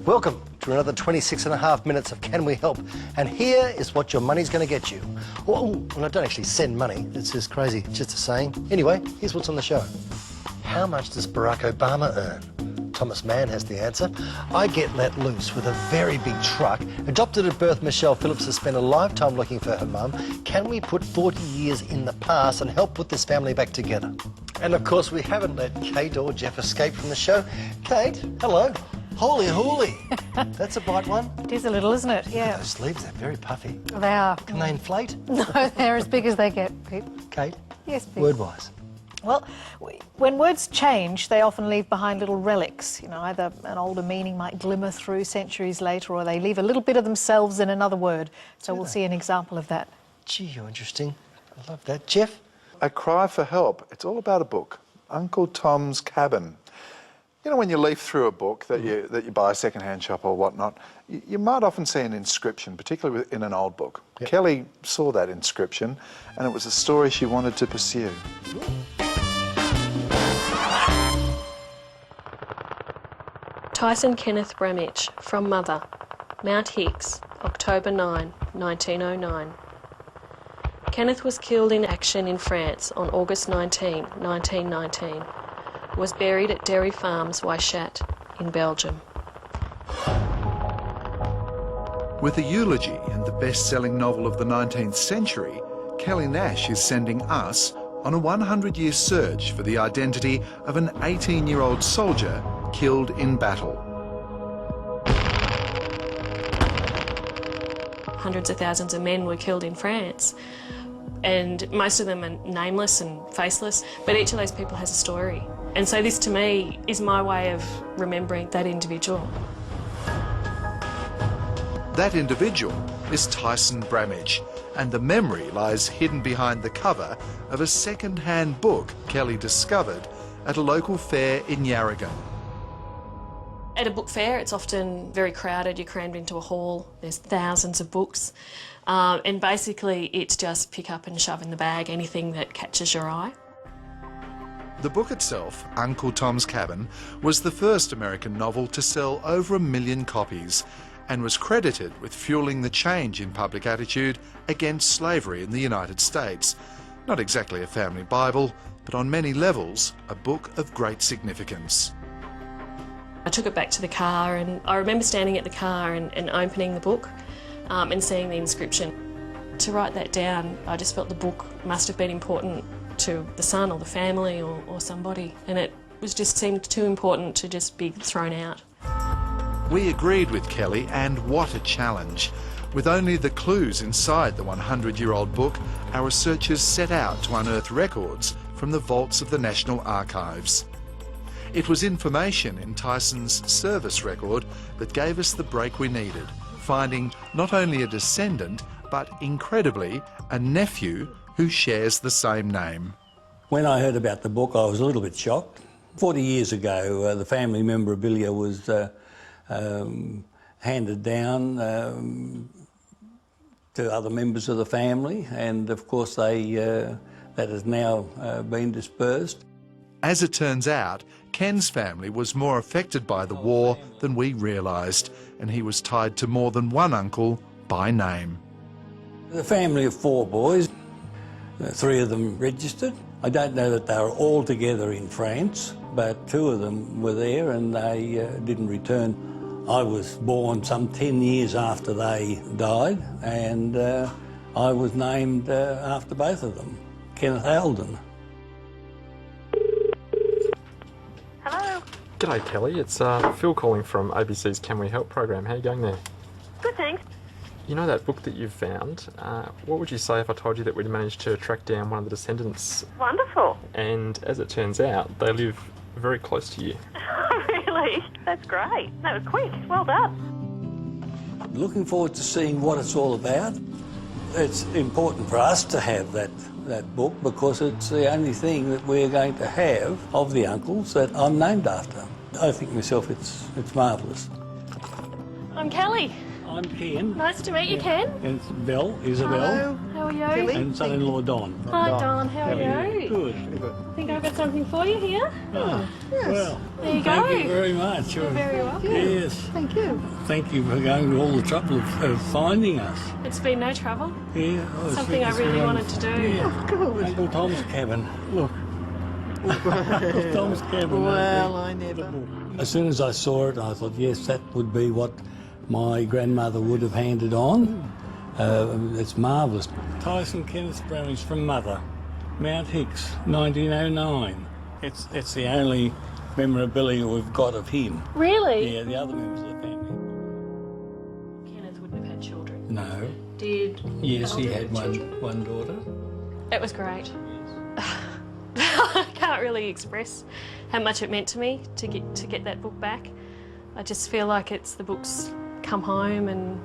Welcome to another 26 and a half minutes of Can We Help? And here is what your money's going to get you. Well, I don't actually send money. It's just crazy. It's just a saying. Anyway, here's what's on the show. How much does Barack Obama earn? Thomas Mann has the answer. I get let loose with a very big truck. Adopted at birth, Michelle Phillips has spent a lifetime looking for her mum. Can we put 40 years in the past and help put this family back together? And of course, we haven't let Kate or Jeff escape from the show. Kate, hello. Holy hooly. That's a bright one. It is a little, isn't it? Yeah. Those sleeves, they're very puffy. They are. Can they inflate? No, they're as big as they get, Pete. Kate? Yes, Pete. Word-wise. Well, when words change, they often leave behind little relics. You know, either an older meaning might glimmer through centuries later, or they leave a little bit of themselves in another word. So we'll see an example of that. Gee, you're interesting. I love that. Jeff? A cry for help. It's all about a book. Uncle Tom's Cabin. You know, when you leaf through a book that you buy a second-hand shop or whatnot, you might often see an inscription, particularly in an old book. Yep. Kelly saw that inscription, and it was a story she wanted to pursue. Tyson Kenneth Bramich, from Mother, Mount Hicks, October 9, 1909. Kenneth was killed in action in France on August 19, 1919. Was buried at Dairy Farms, Weichat, in Belgium. With a eulogy and the best-selling novel of the 19th century, Kelly Nash is sending us on a 100-year search for the identity of an 18-year-old soldier killed in battle. Hundreds of thousands of men were killed in France, and most of them are nameless and faceless, but each of those people has a story. And so this, to me, is my way of remembering that individual. That individual is Tyson Bramich, and the memory lies hidden behind the cover of a second-hand book Kelly discovered at a local fair in Yarragon. At a book fair, it's often very crowded. You're crammed into a hall. There's thousands of books. And basically, it's just pick up and shove in the bag anything that catches your eye. The book itself, Uncle Tom's Cabin, was the first American novel to sell over 1 million copies and was credited with fueling the change in public attitude against slavery in the United States. Not exactly a family Bible, but on many levels, a book of great significance. I took it back to the car, and I remember standing at the car and opening the book and seeing the inscription. To write that down, I just felt the book must have been important to the son or the family or somebody, and it just seemed too important to just be thrown out. We agreed with Kelly, and what a challenge. With only the clues inside the 100-year-old book, our researchers set out to unearth records from the vaults of the National Archives. It was information in Tyson's service record that gave us the break we needed, finding not only a descendant, but incredibly, a nephew who shares the same name. When I heard about the book, I was a little bit shocked. 40 years ago, the family memorabilia was handed down to other members of the family, and of course that has now been dispersed. As it turns out, Ken's family was more affected by the war than we realised, and he was tied to more than one uncle by name. The family of 4 boys, 3 of them registered. I don't know that they were all together in France, but 2 of them were there and they didn't return. I was born some 10 years after they died, and I was named after both of them, Kenneth Alden. Hello. G'day Kelly, it's Phil calling from ABC's Can We Help program. How are you going there? Good, thanks. You know that book that you've found? What would you say if I told you that we'd managed to track down one of the descendants? Wonderful. And as it turns out, they live very close to you. Really? That's great. That was quick. Well done. Looking forward to seeing what it's all about. It's important for us to have that book because it's the only thing that we're going to have of the uncles that I'm named after. I think myself it's marvellous. I'm Kelly. I'm Ken. Nice to meet you, Ken. And it's Belle, Isabel. How are you? And son-in-law Don. Hi, Don. How are you? Good. I think I've got something for you here. Oh, well, There you go. thank you very much. You're very welcome. Yes. Thank you. Thank you for going to all the trouble of finding us. It's been no trouble. Yeah. Oh, Something I it's really wanted wonderful. to do. Yeah. Good. Uncle Tom's cabin. Look. Uncle Tom's cabin. Well, I never. As soon as I saw it, I thought, yes, that would be what my grandmother would have handed on. It's marvellous. Tyson Kenneth Bramage from Mother, Mount Hicks, 1909. It's the only memorabilia we've got of him. Really? Yeah, the other members of the family. Kenneth wouldn't have had children. No. Did Yes, he Elder had have children? one daughter. It was great. I can't really express how much it meant to me to get that book back. I just feel like it's the book's come home, and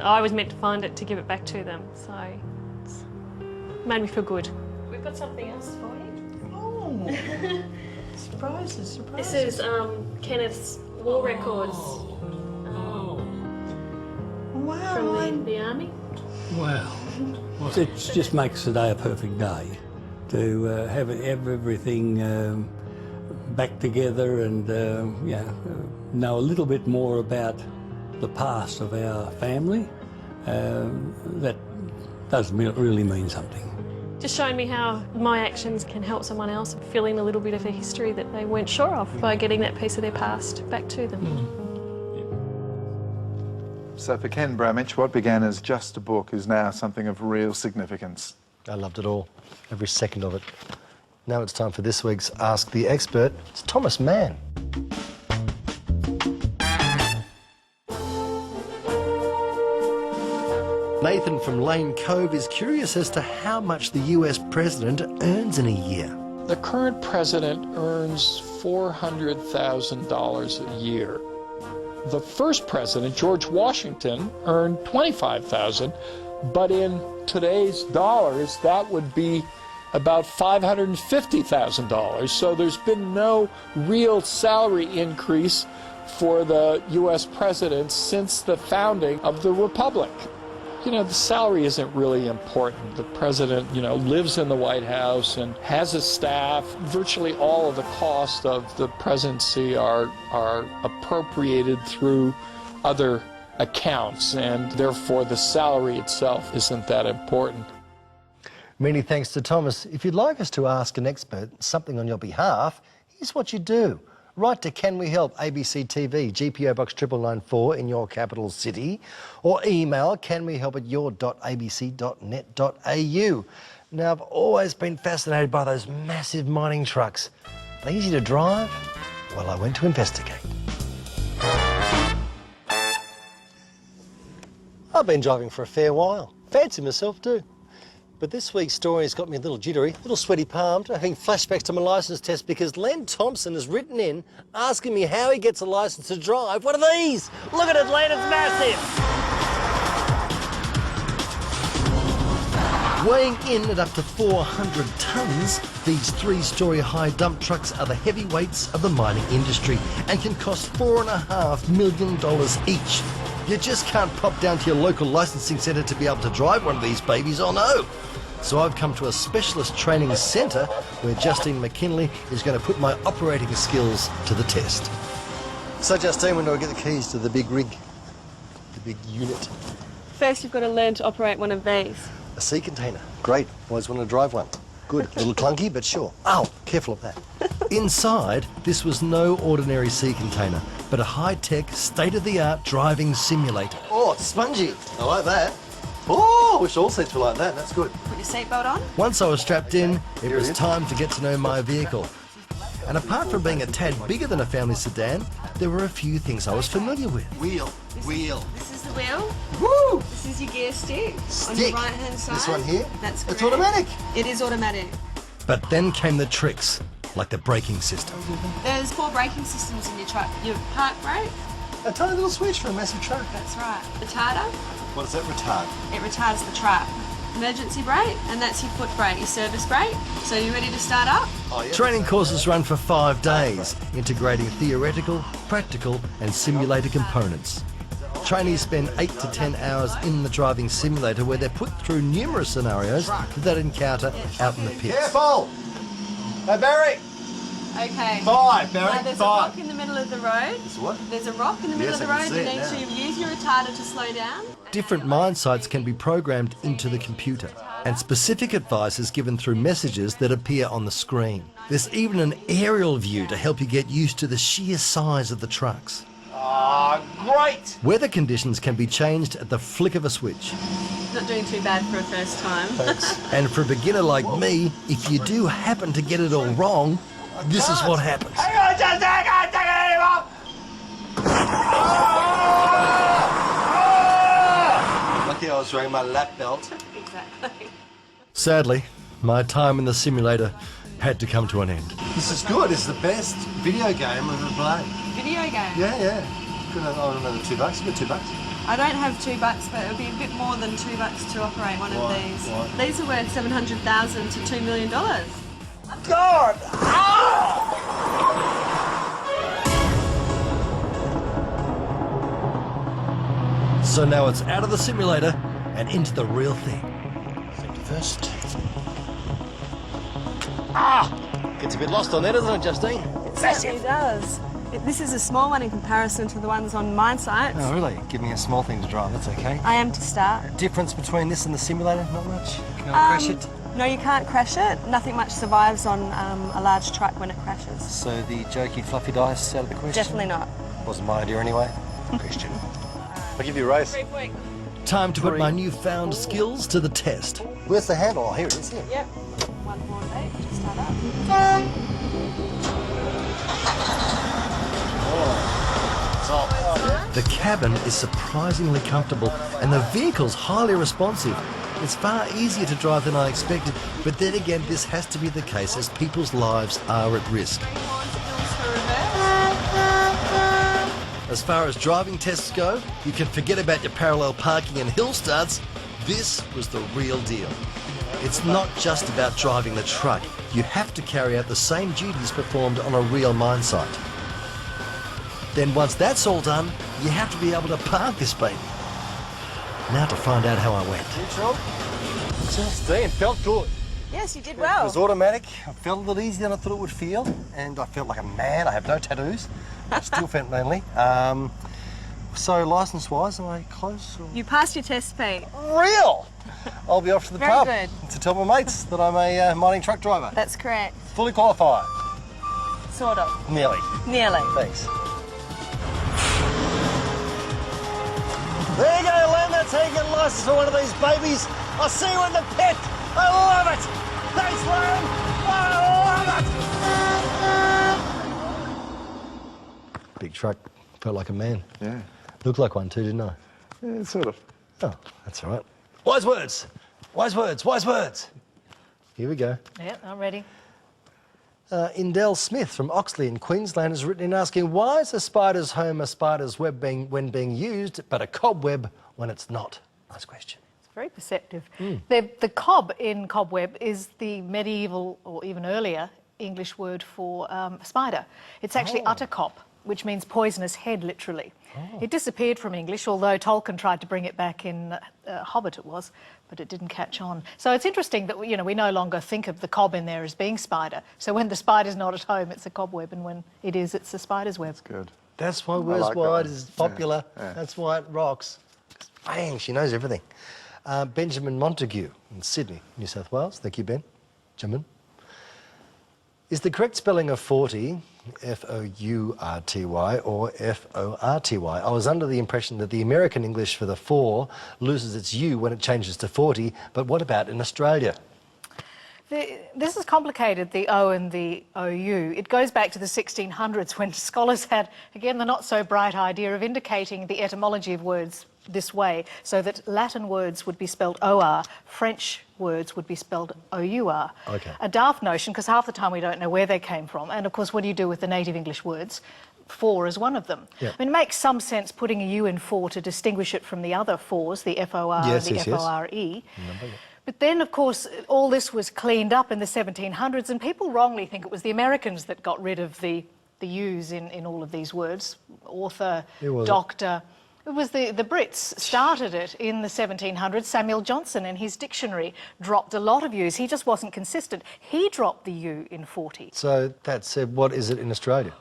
I was meant to find it to give it back to them, so it's made me feel good. We've got something else for you. Oh, surprises. This is Kenneth's war records Wow. from the army. Wow. It just makes the day a perfect day to have everything back together and know a little bit more about the past of our family. That does really mean something. Just showing me how my actions can help someone else fill in a little bit of their history that they weren't sure of by getting that piece of their past back to them. So for Ken Bramage, what began as just a book is now something of real significance. I loved it all, every second of it. Now it's time for this week's Ask the Expert. It's Thomas Mann. Nathan from Lane Cove is curious as to how much the US president earns in a year. The current president earns $400,000 a year. The first president, George Washington, earned $25,000, but in today's dollars, that would be about $550,000. So there's been no real salary increase for the U.S. president since the founding of the Republic. You know, the salary isn't really important. The president, lives in the White House and has a staff. Virtually all of the cost of the presidency are appropriated through other accounts, and therefore the salary itself isn't that important. Many thanks to Thomas. If you'd like us to ask an expert something on your behalf, here's what you do. Write to Can We Help ABC TV, GPO Box 9994 in your capital city, or email canwehelp@your.abc.net.au. Now, I've always been fascinated by those massive mining trucks. Are they easy to drive? Well, I went to investigate. I've been driving for a fair while. Fancy myself too. But this week's story has got me a little jittery, a little sweaty palmed, having flashbacks to my licence test because Len Thompson has written in asking me how he gets a licence to drive. What are these? Look at it, Len, it's massive! Weighing in at up to 400 tonnes, these three-storey high dump trucks are the heavyweights of the mining industry and can cost $4.5 million each. You just can't pop down to your local licensing centre to be able to drive one of these babies, oh no! So I've come to a specialist training centre where Justine McKinley is going to put my operating skills to the test. So Justine, when do I get the keys to the big rig, the big unit? First, you've got to learn to operate one of these. A sea container. Great. Always wanted to drive one. Good. A little clunky, but sure. Ow! Careful of that. Inside, this was no ordinary sea container, but a high-tech, state-of-the-art driving simulator. Oh, it's spongy. I like that. Oh, wish all seats were like that. That's good. Put your seatbelt on. Once I was strapped in, it was time to get to know my vehicle. And apart from being a tad bigger than a family sedan, there were a few things I was familiar with. Wheel. This is the wheel. Woo! This is your gear stick. On your Stick. right-hand side. This one here? That's It's correct. automatic. It is automatic. But then came the tricks, like the braking system. There's 4 braking systems in your truck. Your park brake. A tiny little switch for a massive truck. That's right. Retarder. What does that retard? It retards the truck. Emergency brake, and that's your foot brake, your service brake. So you ready to start up? Training courses run for 5 days, integrating theoretical, practical and simulator components. Trainees spend 8 to 10 hours in the driving simulator where they're put through numerous scenarios that they encounter out in the pits. Careful! Hey, Barry! Okay. 5, Barry, Now there's 5. a rock in the middle of the road. There's what? There's a rock in the middle Yes, of the I road. can You see it need now. to use your retarder to slow down. Different mine sites can be programmed into the computer, and specific advice is given through messages that appear on the screen. There's even an aerial view to help you get used to the sheer size of the trucks. Ah, great! Weather conditions can be changed at the flick of a switch. Not doing too bad for a first time. And for a beginner like me, if you do happen to get it all wrong, this is what happens. Hang on, just hang on, take it anymore! Lucky I was wearing my lap belt. Exactly. Sadly, my time in the simulator had to come to an end. This is good. It's the best video game I've ever played. Video game. Yeah. Could have another $2. You got $2? I don't have $2, but it would be a bit more than $2 to operate one of these. Why? These are worth $700,000 to $2 million. God! So now it's out of the simulator and into the real thing. Safety first. Gets a bit lost on there, doesn't it, Justine? It certainly does. This is a small one in comparison to the ones on mine sites. Oh, really? Give me a small thing to drive, that's okay. I am to start. Difference between this and the simulator? Not much? Can I crash it? No, you can't crash it. Nothing much survives on a large truck when it crashes. So the jokey fluffy dice out of the question? Definitely not. Wasn't my idea anyway. Question. I'll give you a race. Time to put my newfound skills to the test. Where's the handle? Oh, here it is. Here. Yep. One more day to start up. The cabin is surprisingly comfortable and the vehicle's highly responsive. It's far easier to drive than I expected, but then again, this has to be the case as people's lives are at risk. As far as driving tests go, you can forget about your parallel parking and hill starts. This was the real deal. It's not just about driving the truck. You have to carry out the same duties performed on a real mine site. Then once that's all done, you have to be able to park this baby. Now to find out how I went. Neutral. Justine, felt good. Yes, you did It well. was automatic. I felt a little easier than I thought it would feel, and I felt like a man. I have no tattoos. I still felt lonely. So license-wise, am I close? Or... You passed your test, Pete. Real! I'll be off to the Very pub good. to tell my mates that I'm a mining truck driver. That's correct. Fully qualified. Sort of. Nearly. Nearly. Thanks. There you go, Len. That's how you get a license for one of these babies. I'll see you in the pit. I love it. Thanks, Len. I love it. Big truck, felt like a man. Yeah. Looked like one too, didn't I? Yeah, sort of. Oh, that's all right. Wise words! Wise words! Wise words! Here we go. Yeah, I'm ready. Indell Smith from Oxley in Queensland has written in asking, why is a spider's home a spider's web when being used, but a cobweb when it's not? Nice question. It's very perceptive. The cob in cobweb is the medieval or even earlier English word for a spider. It's actually utterkop, which means poisonous head, literally. It disappeared from English, although Tolkien tried to bring it back in Hobbit it was, but it didn't catch on. So it's interesting that we no longer think of the cob in there as being spider. So when the spider's not at home, it's a cobweb, and when it is, it's a spider's web. Good. That's why Where's like that Wide one. is popular. Yeah. That's why it rocks. Bang, she knows everything. Benjamin Montague in Sydney, New South Wales. Thank you, Benjamin. Is the correct spelling of 40 F-O-U-R-T-Y or F-O-R-T-Y? I was under the impression that the American English for the 4 loses its U when it changes to 40, but what about in Australia? This is complicated, the O and the OU. It goes back to the 1600s when scholars had, again, the not-so-bright idea of indicating the etymology of words this way, so that Latin words would be spelled OR, French words would be spelled OUR. Okay. A daft notion, because half the time we don't know where they came from. And, of course, what do you do with the native English words? 4 is one of them. Yeah. I mean, it makes some sense putting a U in 4 to distinguish it from the other 4s, the FOR and the FORE. But then, of course, all this was cleaned up in the 1700s, and people wrongly think it was the Americans that got rid of the U's in all of these words. Author, doctor, It was the Brits started it in the 1700s. Samuel Johnson in his dictionary dropped a lot of U's. He just wasn't consistent. He dropped the U in 40. So that said, what is it in Australia?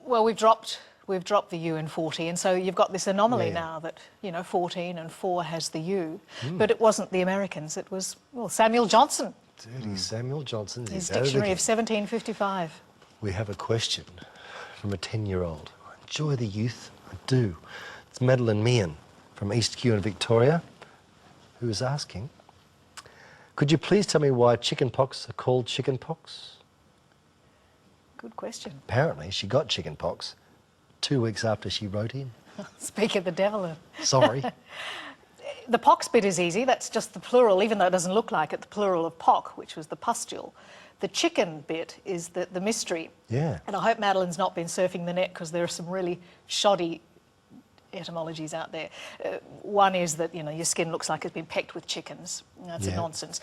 Well, we've dropped the U in 40, and so you've got this anomaly now that, 14 and 4 has the U. But it wasn't the Americans, it was, Samuel Johnson. Dirty Samuel Johnson. His dictionary of 1755. We have a question from a 10-year-old. I enjoy the youth, I do. It's Madeline Meehan from East Kew in Victoria, who is asking, could you please tell me why chicken pox are called chicken pox? Good question. Apparently she got chicken pox 2 weeks after she wrote in. Speak of the devil. Sorry. The pox bit is easy, that's just the plural, even though it doesn't look like it, the plural of pock, which was the pustule. The chicken bit is the mystery. Yeah. And I hope Madeline's not been surfing the net, because there are some really shoddy etymologies out there. One is that, your skin looks like it's been pecked with chickens. That's a nonsense.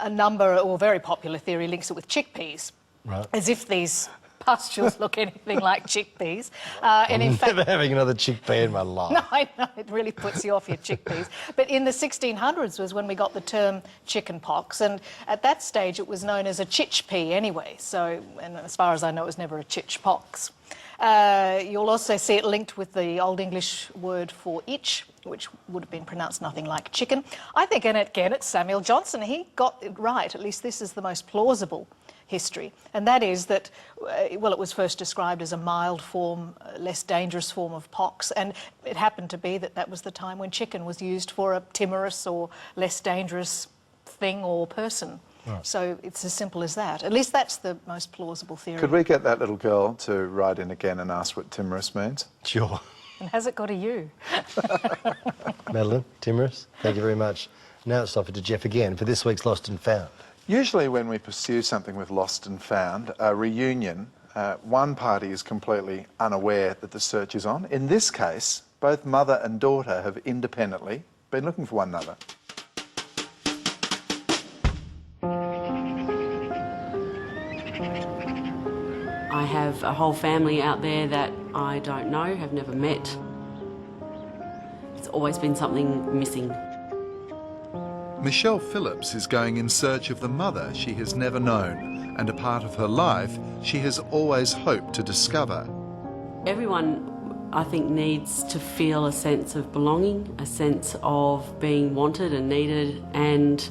A very popular theory links it with chickpeas. Right. As if these pustules look anything like chickpeas. And in I'm never having another chickpea in my life. No, I know, it really puts you off your chickpeas. But in the 1600s was when we got the term chicken pox, and at that stage it was known as a chitch-pea anyway, so, and as far as I know, it was never a chitch pox. You'll also see it linked with the Old English word for itch, which would have been pronounced nothing like chicken. I think, and again, it's Samuel Johnson. He got it right. At least this is the most plausible history, and that is that, it was first described as a mild form, less dangerous form of pox, and it happened to be that was the time when chicken was used for a timorous or less dangerous thing or person. Right. So it's as simple as that. At least that's the most plausible theory. Could we get that little girl to write in again and ask what timorous means? Sure. And has it got a U? Madeline, timorous, thank you very much. Now it's offered to Jeff again for this week's Lost and Found. Usually when we pursue something with Lost and Found, a reunion, one party is completely unaware that the search is on. In this case, both mother and daughter have independently been looking for one another. I have a whole family out there that I don't know, have never met. It's always been something missing. Michelle Phillips is going in search of the mother she has never known, and a part of her life she has always hoped to discover. Everyone, I think, needs to feel a sense of belonging, a sense of being wanted and needed, and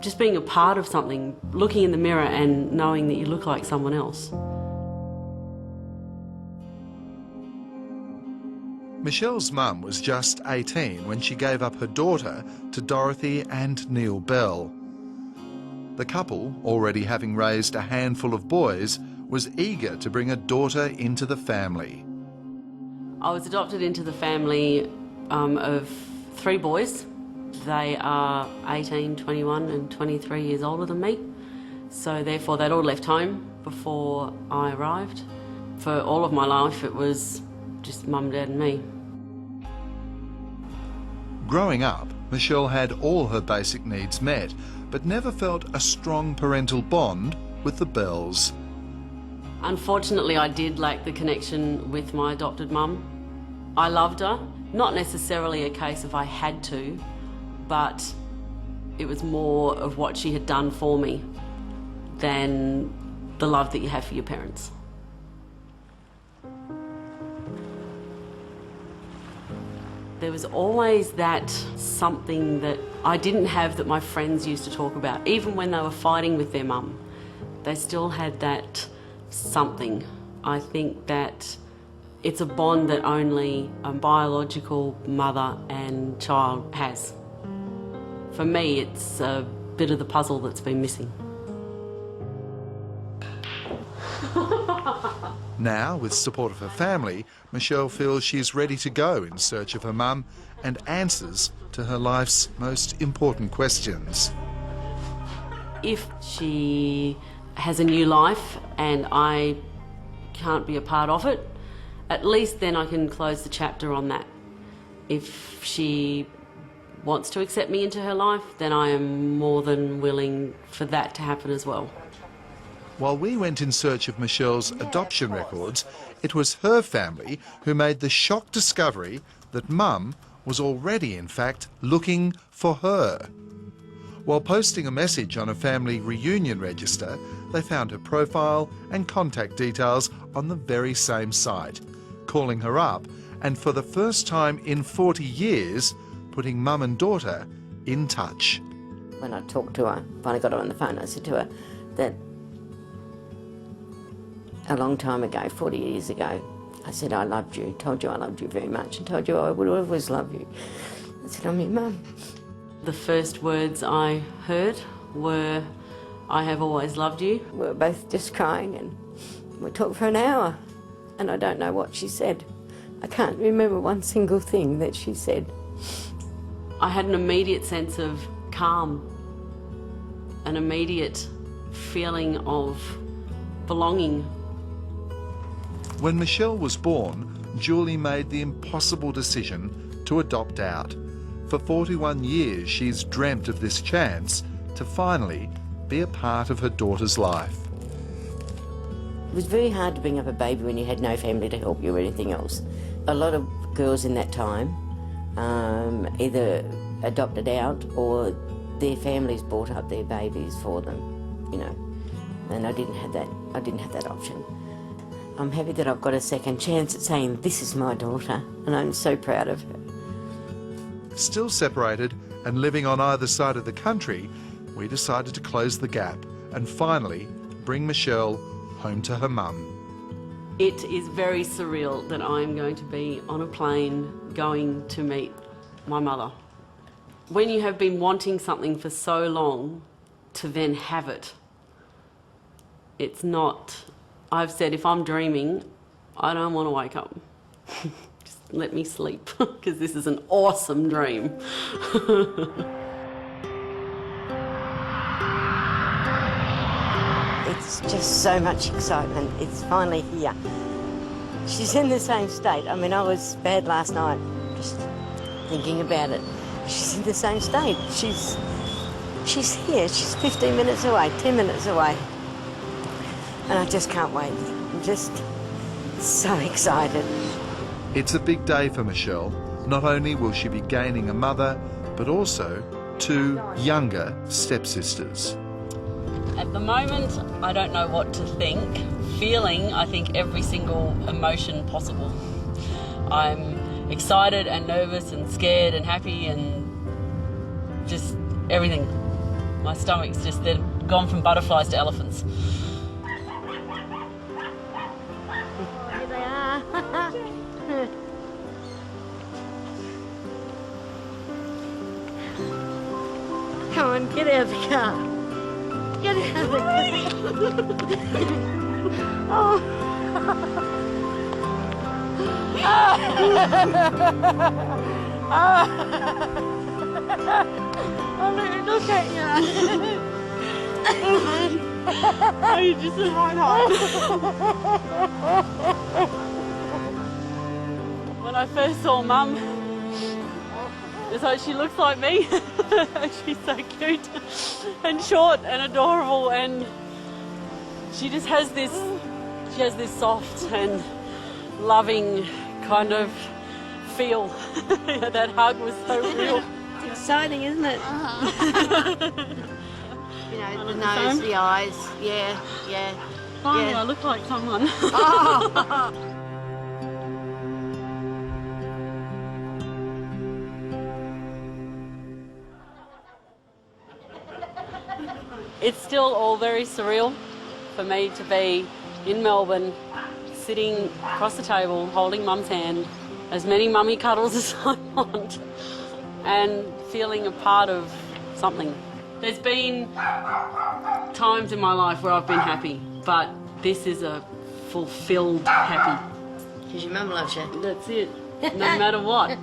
just being a part of something, looking in the mirror and knowing that you look like someone else. Michelle's mum was just 18 when she gave up her daughter to Dorothy and Neil Bell. The couple, already having raised a handful of boys, was eager to bring a daughter into the family. I was adopted into the family of 3 boys. They are 18, 21 and 23 years older than me, so therefore they'd all left home before I arrived. For all of my life it was just mum, dad and me. Growing up, Michelle had all her basic needs met, but never felt a strong parental bond with the Bells. Unfortunately, I did lack the connection with my adopted mum. I loved her, not necessarily a case of I had to, but it was more of what she had done for me than the love that you have for your parents. There was always that something that I didn't have that my friends used to talk about. Even when they were fighting with their mum, they still had that something. I think that it's a bond that only a biological mother and child has. For me, it's a bit of the puzzle that's been missing. Now, with support of her family, Michelle feels she's ready to go in search of her mum and answers to her life's most important questions. If she has a new life and I can't be a part of it, at least then I can close the chapter on that. If she wants to accept me into her life, then I am more than willing for that to happen as well. While we went in search of Michelle's adoption records, it was her family who made the shock discovery that Mum was already, in fact, looking for her. While posting a message on a family reunion register, they found her profile and contact details on the very same site, calling her up and for the first time in 40 years, putting Mum and daughter in touch. When I talked to her, finally got her on the phone, I said to her that a long time ago, 40 years ago, I said I loved you, told you I loved you very much and told you I would always love you. I said, I'm your mum. The first words I heard were, I have always loved you. We were both just crying and we talked for an hour and I don't know what she said. I can't remember one single thing that she said. I had an immediate sense of calm, an immediate feeling of belonging. When Michelle was born, Julie made the impossible decision to adopt out. For 41 years, she's dreamt of this chance to finally be a part of her daughter's life. It was very hard to bring up a baby when you had no family to help you or anything else. A lot of girls in that time either adopted out or their families brought up their babies for them, you know. And I didn't have that option. I'm happy that I've got a second chance at saying this is my daughter and I'm so proud of her. Still separated and living on either side of the country, we decided to close the gap and finally bring Michelle home to her mum. It is very surreal that I'm going to be on a plane going to meet my mother. When you have been wanting something for so long, to then have it, it's not... I've said if I'm dreaming, I don't want to wake up. Just let me sleep, because this is an awesome dream. It's just so much excitement. It's finally here. She's in the same state. I mean, I was bad last night, just thinking about it. She's in the same state. She's here. She's 15 minutes away, 10 minutes away. And I just can't wait. I'm just so excited. It's a big day for Michelle. Not only will she be gaining a mother, but also 2 younger stepsisters. At the moment, I don't know what to think. Feeling, I think, every single emotion possible. I'm excited and nervous and scared and happy and just everything. My stomach's just, they've gone from butterflies to elephants. Here they are. Come on, get out of the car. Get out of the car. Oh. Oh, look at you. Oh, you just a hard. When I first saw Mum, so she looks like me. She's so cute and short and adorable, and she just has this soft and loving kind of feel. That hug was so real. It's exciting, isn't it? You know, the nose, the eyes, yeah. Finally, I look like someone. Oh. It's still all very surreal for me to be in Melbourne, sitting across the table, holding Mum's hand, as many mummy cuddles as I want, and feeling a part of something. There's been times in my life where I've been happy, but this is a fulfilled happy. Because your mum loves you. That's it, no matter what.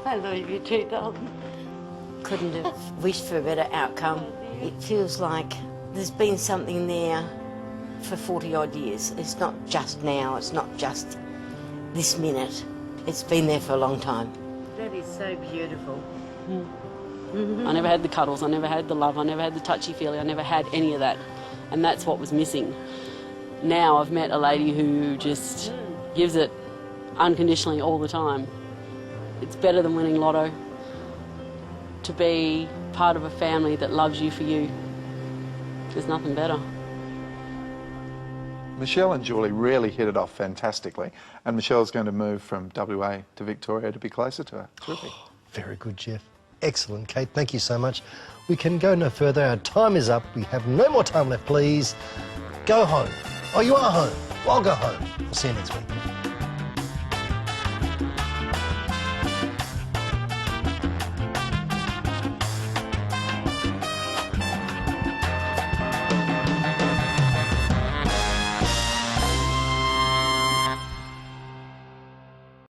I love you too, darling. Couldn't have wished for a better outcome. It feels like there's been something there for 40 odd years. It's not just now, it's not just this minute. It's been there for a long time. That is so beautiful. I never had the cuddles, I never had the love, I never had the touchy-feely, I never had any of that. and that's what was missing. Now I've met a lady who just gives it unconditionally all the time. It's better than winning lotto. To be part of a family that loves you for you, there's nothing better. Michelle and Julie really hit it off fantastically, and Michelle's going to move from WA to Victoria to be closer to her. Terrific. Very good, Jeff. Excellent, Kate. Thank you so much. We can go no further. Our time is up. We have no more time left, please. Go home. Oh, you are home. Well, I'll go home. We'll see you next week.